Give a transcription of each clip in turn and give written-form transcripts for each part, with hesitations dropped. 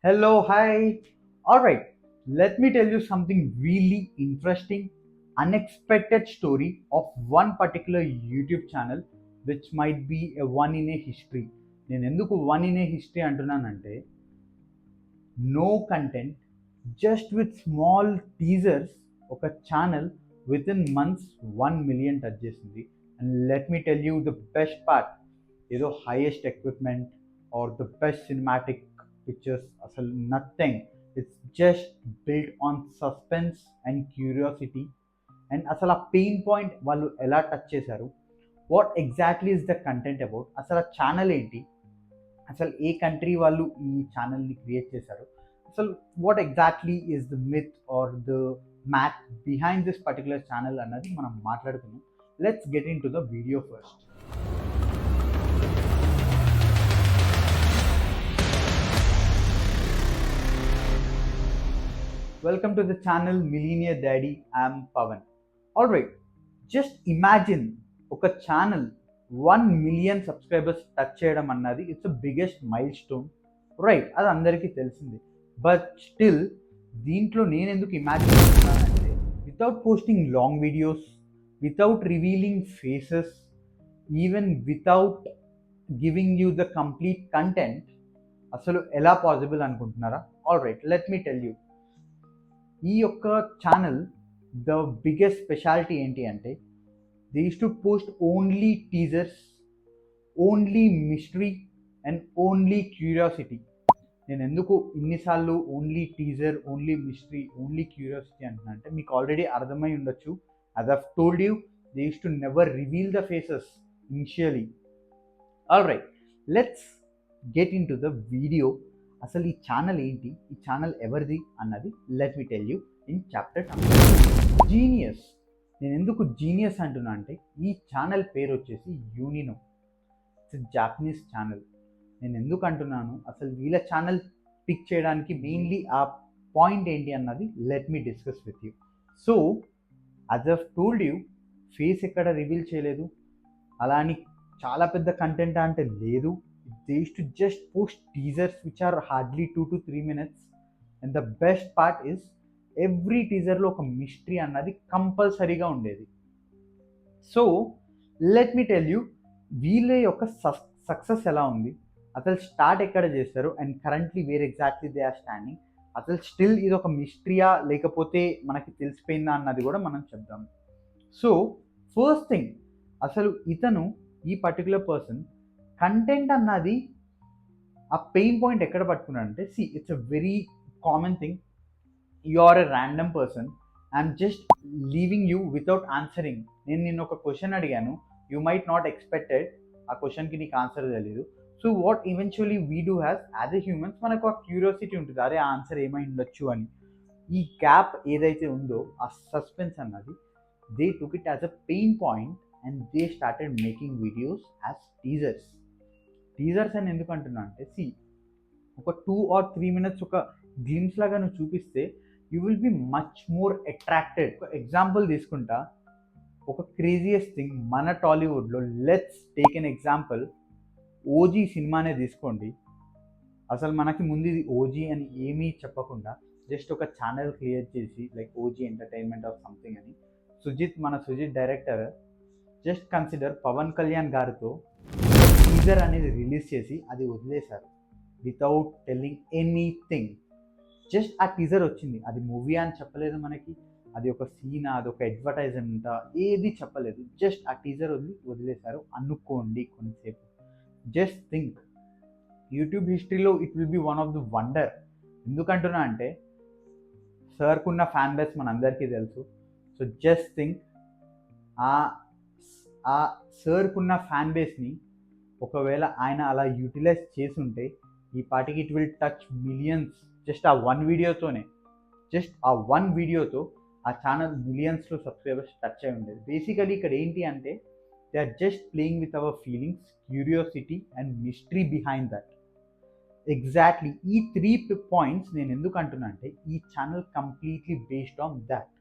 Hello, hi. All right, let me tell you something really interesting, unexpected story of one particular YouTube channel which might be a one in a history. నేను ఎందుకు one in a history అంటున్నానంటే no content just with small teasers ఒక channel with in months 1 million touch చేసింది. And let me tell you the best part, ఏదో highest equipment or the best cinematic pictures, అసలు nothing. It's just build on suspense and curiosity. And అసలు ఆ pain point వాళ్ళు ఎలా touch చేశారు, what exactly is the content about, అసలు ఆ channel ఏంటి, అసలు ఏ కంట్రీ వాళ్ళు ఈ ఛానల్ని క్రియేట్ చేశారు, అసలు what exactly is the myth or the math behind this particular channel అన్నది మనం మాట్లాడుకుందాం. Let's get in to the video first. Welcome to the channel Millionaire Daddy. I'm Pavan. Alright, just imagine ఒక channel 1 million subscribers touch చేయడం అన్నది it's the biggest mile stone, right? అది అందరికీ తెలిసింది. But still దీంట్లో నేను ఎందుకు ఇమాజిన్ చేస్తున్నానంటే, without posting long videos, without revealing faces, even without giving you the complete content, అసలు ఎలా పాసిబుల్ అనుకుంటున్నారా? Alright, let me tell you. ఈ యొక్క ఛానల్ ద బిగ్గెస్ట్ స్పెషాలిటీ ఏంటి అంటే, they used to post only teasers, only mystery and only curiosity. నేను ఎందుకు ఇన్నిసార్లు only teaser, only mystery, only curiosity అంటున్నా అంటే, మీకు ఆల్రెడీ అర్థమై ఉండొచ్చు. As I've told you, they used to never reveal the faces initially. Alright, let's get in to the video. అసలు ఈ ఛానల్ ఏంటి, ఈ ఛానల్ ఎవరిది అన్నది let me tell you in chapter genius. నేను ఎందుకు జీనియస్ అంటున్నా అంటే, ఈ ఛానల్ పేరు వచ్చేసి యూనినో. It's Japanese channel. నేను ఎందుకు అంటున్నాను, అసలు వీళ్ళ ఛానల్ పిక్ చేయడానికి మెయిన్లీ ఆ పాయింట్ ఏంటి అన్నది let me discuss with you. So as I've told you, face ఎక్కడ రివీల్ చేయలేదు, అలా అని చాలా పెద్ద కంటెంట్ అంటే లేదు. They used to just post teasers which are hardly 2 to 3 minutes, and the best part is every టీజర్లో ఒక మిస్టరీ అన్నది కంపల్సరీగా ఉండేది. So let me tell you, వీళ్ళ యొక్క సక్సెస్ ఎలా ఉంది, అసలు స్టార్ట్ ఎక్కడ చేస్తారు, and currently where exactly they are standing, అసలు స్టిల్ ఇది ఒక మిస్టరీయా లేకపోతే మనకి తెలిసిపోయిందా అన్నది కూడా మనం చెప్దాం. సో ఫస్ట్ థింగ్, అసలు ఇతను ఈ పర్టికులర్ పర్సన్ కంటెంట్ అన్నది ఆ పెయిన్ పాయింట్ ఎక్కడ పట్టుకున్నాడంటే, see it's a very common thing. You are a random person, I'm just leaving you without answering. నేను నిన్ను ఒక క్వశ్చన్ అడిగాను, యూ మైట్ నాట్ ఎక్స్పెక్టెడ్ ఆ క్వశ్చన్కి నీకు ఆన్సర్ తెలీదు. So what eventually we do has as a humans, మనకు ఆ క్యూరియాసిటీ ఉంటుంది, అరే ఆన్సర్ ఏమై ఉండొచ్చు అని. ఈ గ్యాప్ ఏదైతే ఉందో, ఆ సస్పెన్స్ అన్నది, they took it as a pain point and they started making videos as teasers. Teasers అని ఎందుకు అంటున్నా అంటే, సి ఒక 2 or 3 minutes ఒక గ్లిమ్స్ లాగా నువ్వు చూపిస్తే you will be much more attracted. ఒక ఎగ్జాంపుల్ తీసుకుంటా, ఒక క్రేజియస్ట్ థింగ్ మన టాలీవుడ్లో, let's take an example, OG సినిమానే తీసుకోండి. అసలు మనకి ముందు ఇది ఓజీ అని ఏమీ చెప్పకుండా జస్ట్ ఒక ఛానల్ క్రియేట్ చేసి like OG entertainment of something అని మన Sujeeth director just consider Pawan Kalyan గారితో టీజర్ అనేది రిలీజ్ చేసి అది వదిలేశారు వితౌట్ టెల్లింగ్ ఎనీథింగ్. జస్ట్ ఆ టీజర్ వచ్చింది, అది మూవీ అని చెప్పలేదు మనకి, అది ఒక సీనా, అది ఒక అడ్వర్టైజ్మెంట్, ఏది చెప్పలేదు. జస్ట్ ఆ టీజర్ వదిలేశారు అనుకోండి కొంతసేపు. జస్ట్ థింక్, యూట్యూబ్ హిస్టరీలో it will be one of the wonder. ఎందుకంటున్నా అంటే, సార్కున్న ఫ్యాన్ బేస్ మనందరికీ తెలుసు. సో జస్ట్ థింక్, ఆ సార్కున్న ఫ్యాన్ బేస్ని ఒకవేళ ఆయన అలా యూటిలైజ్ చేసుంటే ఈ పాటికి it will touch millions. Just ఆ వన్ వీడియోతోనే, జస్ట్ ఆ వన్ వీడియోతో ఆ ఛానల్ మిలియన్స్లో సబ్స్క్రైబర్స్ టచ్ అయి ఉండేది. బేసికలీ ఇక్కడ ఏంటి అంటే, they are just playing with our feelings, curiosity and mystery behind that. Exactly ఈ 3 పాయింట్స్ నేను ఎందుకు అంటున్నా అంటే, ఈ channel completely based on that.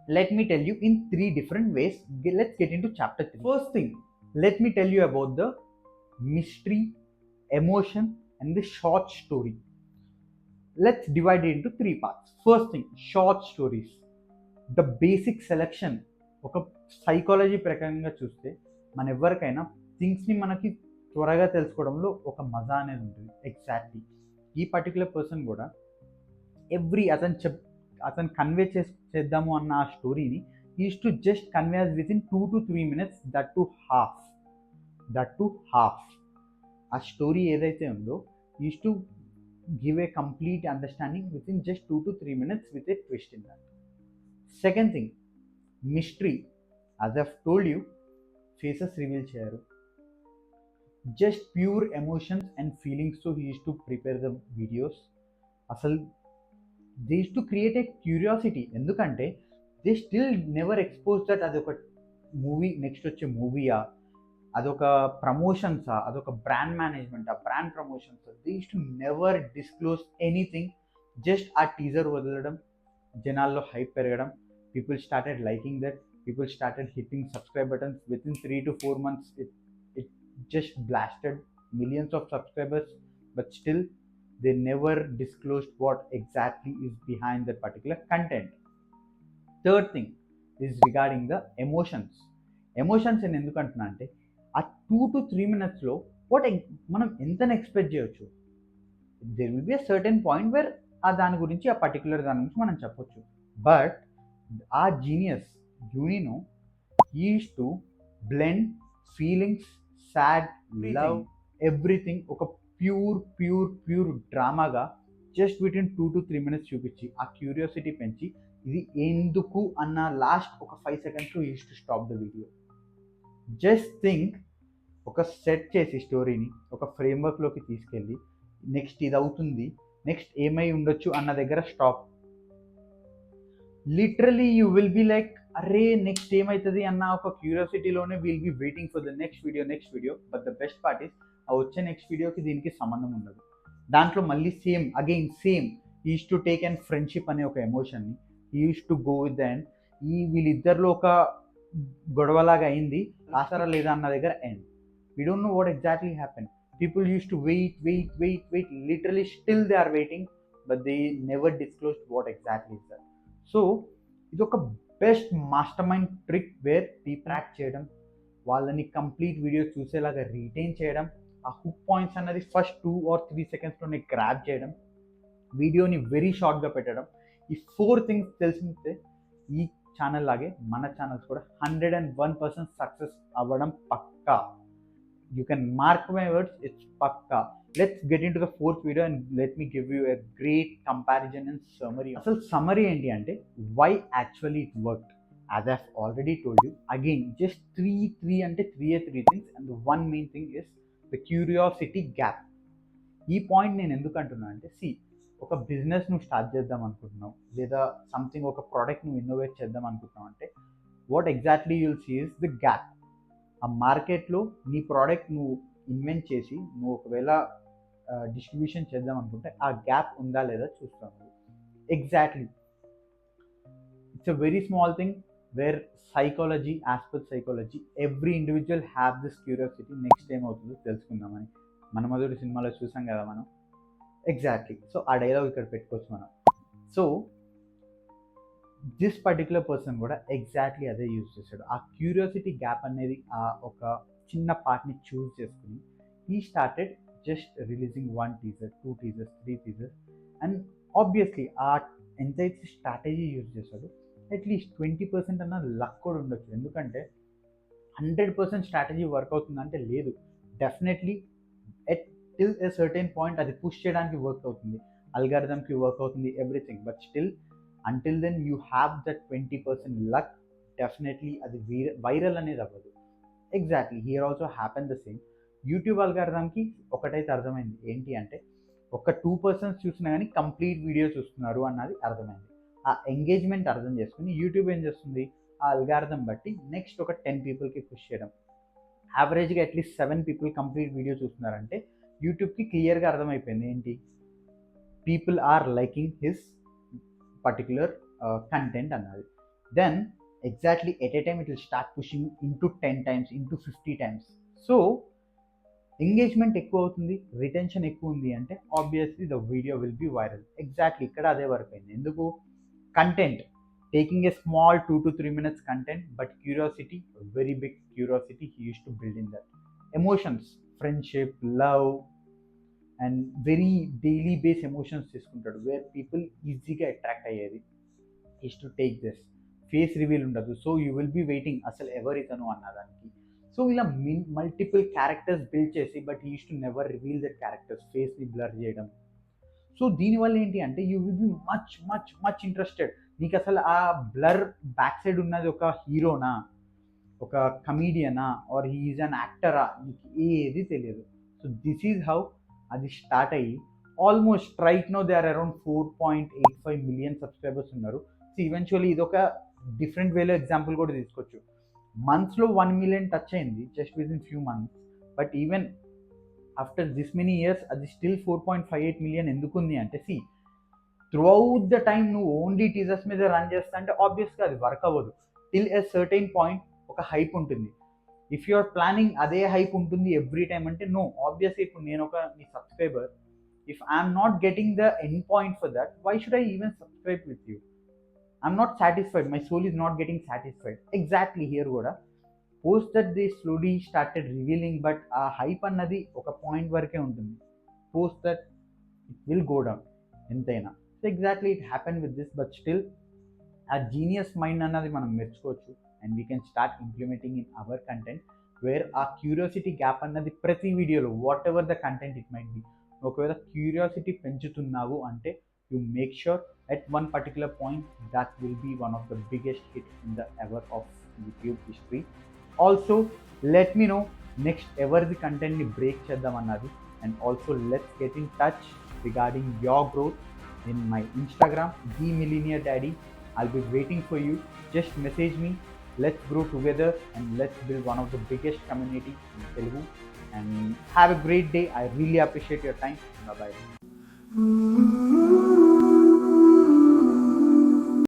Let me tell you in 3 different ways. Let's get into chapter 3. First thing, let me tell you about the mystery, emotion and the short story. Let's divide it into 3 parts. First thing, short stories. The basic selection ఒక psychology ప్రకారంగా చూస్తే మన ఎవరికైనా థింగ్స్ని మనకి త్వరగా తెలుసుకోవడంలో ఒక మజా అనేది ఉంటుంది. ఎగ్జాక్ట్లీ ఈ పర్టికులర్ పర్సన్ కూడా అతను కన్వే చేద్దాము అన్న ఆ స్టోరీని is to just convey with in 2 to 3 minutes, that to half. ఆ స్టోరీ ఏదైతే ఉందో is to give a complete understanding with in just 2 to 3 minutes with a twist in that. Second thing, mystery. As I've told you, faces reveal చేయరు, just pure emotions and ఫీలింగ్స్తో he used to prepare the videos. అసలు they used to create a curiosity, ఎందుకంటే they still never expose that అదొక movie, next వచ్చే మూవీయా, అదొక ప్రమోషన్సా, అదొక బ్రాండ్ మేనేజ్మెంటా, బ్రాండ్ ప్రమోషన్సా. They used to never disclose anything. Just ఆ టీజర్ వదలడం, జనాల్లో హైప్ పెరగడం, people started liking that, people started hitting subscribe buttons. Within 3 to 4 months it just blasted millions of subscribers, but still they never disclosed what exactly is behind that particular content. Third thing is regarding the emotions. నేను ఎందుకు అంటున్నా అంటే ఆ 2 to 3 minutesలో మనం ఎంతని expect చేయొచ్చు. There will be a certain point where దాని గురించి ఆ పర్టికులర్ దాని గురించి మనం చెప్పొచ్చు. బట్ ఆ జీనియస్ యూనినో is to blend feelings, sad, love, everything ఒక ప్యూర్ డ్రామాగా జస్ట్ వితిన్ 2 to 3 minutes చూపించి ఆ క్యూరియాసిటీ పెంచి ఇది ఎందుకు అన్న లాస్ట్ ఒక 5 seconds is to stop the video. Just think, ఒక సెట్ చేసి స్టోరీని ఒక ఫ్రేమ్వర్క్లోకి తీసుకెళ్ళి నెక్స్ట్ ఇది అవుతుంది, నెక్స్ట్ ఏమై ఉండొచ్చు అన్న దగ్గర stop. Literally you will be like, అరే నెక్స్ట్ ఏమవుతుంది అన్న ఒక క్యూరియాసిటీలోనే will be waiting for the next video. But the best part is ఆ వచ్చే నెక్స్ట్ వీడియోకి దీనికి సంబంధం ఉండదు. దాంట్లో మళ్ళీ same is to take and friendship అనే ఒక ఎమోషన్ని is to go with the end. వీళ్ళిద్దరిలో ఒక గొడవలాగా అయింది, రాస్తారా లేదా అన్న దగ్గర end. We don't know what exactly happen. People used to wait, literally still they are waiting, but they never disclosed what exactly is that. So ఇది ఒక best master mind trick where track చేయడం, వాళ్ళని complete video చూసేలాగా retain చేయడం, ఆ hook points అన్నది first 2 or 3 secondsలోనే grab చేయడం, వీడియోని వెరీ షార్ట్గా పెట్టడం. ఈ 4 things తెలిసితే ఈ ఛానల్ లాగే మన ఛానల్స్ కూడా 101% సక్సెస్ అవ్వడం పక్కా. You can mark my words, it's pakka. Let's get into the fourth video and let me give you a great comparison and summary. Asal summary enti ante why actually it worked. As I've already told you, again just three things, and the one main thing is the curiosity gap. ఈ point నేను ఎందుకు అంటున్నా అంటే, ఒక business నువ్వు start చేద్దాం అనుకుంటున్నావు, లేదా సంథింగ్ ఒక ప్రోడక్ట్ నువ్వు ఇన్నోవేట్ చేద్దాం అనుకుంటున్నావు అంటే what exactly you'll see is the gap. ఆ మార్కెట్లో నీ ప్రోడక్ట్ నువ్వు ఇన్వెంట్ చేసి నువ్వు ఒకవేళ డిస్ట్రిబ్యూషన్ చేద్దాం అనుకుంటే ఆ గ్యాప్ ఉందా లేదా చూస్తాను. Exactly it's a very small thing where psychology, as per psychology every individual have this curiosity. Next ఏమవుతుందో తెలుసుకుందామని మన మొదటి సినిమాలో చూసాం కదా మనం. ఎగ్జాక్ట్లీ, సో ఆ డైలాగ్ ఇక్కడ పెట్టుకోవచ్చు మనం. సో దిస్ పర్టికులర్ పర్సన్ కూడా ఎగ్జాక్ట్లీ అదే యూజ్ చేశాడు. ఆ క్యూరియాసిటీ గ్యాప్ అనేది ఆ ఒక చిన్న పార్ట్ని చూస్ చేసుకుని he started just releasing 1 teaser, 2 teasers, 3 teasers. And obviously ఆ ఎంతైతే స్ట్రాటజీ యూజ్ చేశాడో అట్లీస్ట్ 20% అన్న లక్ కూడా ఉండొచ్చు. ఎందుకంటే 100% స్ట్రాటజీ వర్క్ అవుతుందంటే లేదు. Definitely till a certain point అది పుష్ చేయడానికి వర్క్ అవుతుంది, అల్గారిథమ్కి వర్క్ అవుతుంది, everything. But still until then you have that 20% luck, definitely అది వైరల్ అనేది అవ్వదు. Exactly here also happen the same. YouTube అల్గారిథమ్కి ఒకటైతే అర్థమైంది, ఏంటి అంటే ఒక 2% చూసినా కానీ కంప్లీట్ వీడియో చూస్తున్నారు అన్నది అర్థమైంది. ఆ ఎంగేజ్మెంట్ అర్థం చేసుకుని యూట్యూబ్ ఏం చేస్తుంది, ఆ అల్గారిథం బట్టి నెక్స్ట్ ఒక 10 peopleకి పుష్ చేయడం. యావరేజ్గా అట్లీస్ట్ 7 people కంప్లీట్ వీడియో చూస్తున్నారంటే యూట్యూబ్కి క్లియర్గా అర్థమైపోయింది ఏంటి, people are liking his particular content అన్నది. Then exactly at a time it will start pushing into 10 times, into 50 times. So engagement ఎక్కువ అవుతుంది, రిటెన్షన్ ఎక్కువ ఉంది అంటే obviously the video will be viral. Exactly ఇక్కడ అదే వర్క్ అయింది. ఎందుకు? Content, taking a small 2 to 3 minutes content, but curiosity, very big curiosity he used to build in that. Emotions, friendship, love, and very daily based emotions తీసుకుంటాడు, where people ఈజీగా attract అయ్యేది. Is to take this. Face reveal ఉండదు, so you will be waiting అసలు ఎవరితను అన్నదానికి. So ఇలా multiple characters build చేసి, but is to never reveal that characters, ఫేస్ని బ్లర్ చేయడం. సో దీనివల్ల ఏంటి అంటే you will be much much much interested. నీకు అసలు ఆ బ్లర్ బ్యాక్ సైడ్ ఉన్నది ఒక హీరోనా, ఒక కమీడియనా, ఆర్ హీఈస్ అన్ యాక్టరా, నీకు ఏది తెలియదు. సో దిస్ ఈజ్ హౌ అది స్టార్ట్ అయ్యి almost right no they are around 4.85 million subscribers ఉన్నారు. సో ఈవెన్చువల్లీ ఇది ఒక డిఫరెంట్ వేలో ఎగ్జాంపుల్ కూడా తీసుకోవచ్చు. మంత్స్లో 1 million టచ్ అయింది just with in few months. But even after this many years అది స్టిల్ 4.58 million ఎందుకుంది అంటే, see throughout the time నువ్వు ఓన్లీ టీజర్స్ మీద రన్ చేస్తా అంటే ఆబ్వియస్గా అది వర్క్ అవ్వదు. టిల్ ఎ సర్టైన్ పాయింట్ ఒక హైప్ ఉంటుంది. ఇఫ్ యు ఆర్ ప్లానింగ్ అదే హైప్ ఉంటుంది ఎవ్రీ టైమ్ అంటే నో. ఆబ్వియస్లీ ఇప్పుడు నేను ఒక నీ subscriber, if I'm not getting the end point for that, why should I even subscribe with you? I'm not satisfied, my soul is not getting satisfied. Exactly here కూడా post that they slowly started revealing, but ఆ hype అన్నది ఒక point వరకే ఉంటుంది. Post that it will go down ఎంతైనా. So exactly it happen with this, but still ఆ genius mind అన్నది మనం మెచ్చుకోవచ్చు. And we can start implementing in our content, where ఆ క్యూరియాసిటీ గ్యాప్ అన్నది ప్రతి వీడియోలో what ever the content it might be, ఒకవేళ క్యూరియాసిటీ పెంచుతున్నావు అంటే you make sure at one particular point that will be one of the biggest hit in the ever of YouTube history. Also let me know next ever the content ni break cheddam annadi, and also let's get in touch regarding your growth in my Instagram the Millionaire Daddy. I'll be waiting for you. Just message me. Let's grow together and let's build one of the biggest community in Telugu. And have a great day. I really appreciate your time. Bye bye.